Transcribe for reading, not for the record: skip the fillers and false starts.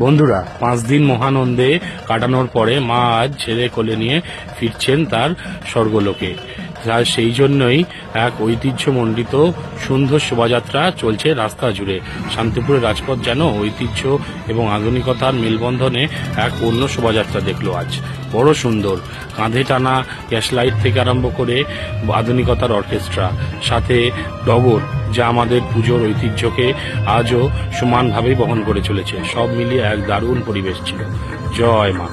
বন্ধুরা, 5 দিন মহানন্দে কাটানোর পরে মা আজ ছেলে কোলে নিয়ে ফিরছেন তার স্বর্গলোকে। আর সেই জন্যই এক ঐতিহ্যমণ্ডিত সুন্দর শোভাযাত্রা চলছে রাস্তা জুড়ে। শান্তিপুরের রাজপথ যেন ঐতিহ্য এবং আধুনিকতার মেলবন্ধনে এক অন্য শোভাযাত্রা দেখলো আজ। বড় সুন্দর, কাঁধে টানা গ্যাসলাইট থেকে আরম্ভ করে আধুনিকতার অর্কেস্ট্রা, সাথে ডগর, যা আমাদের পুজোর ঐতিহ্যকে আজও সমানভাবেই বহন করে চলেছে। সব মিলিয়ে এক দারুণ পরিবেশ ছিল। জয় মা।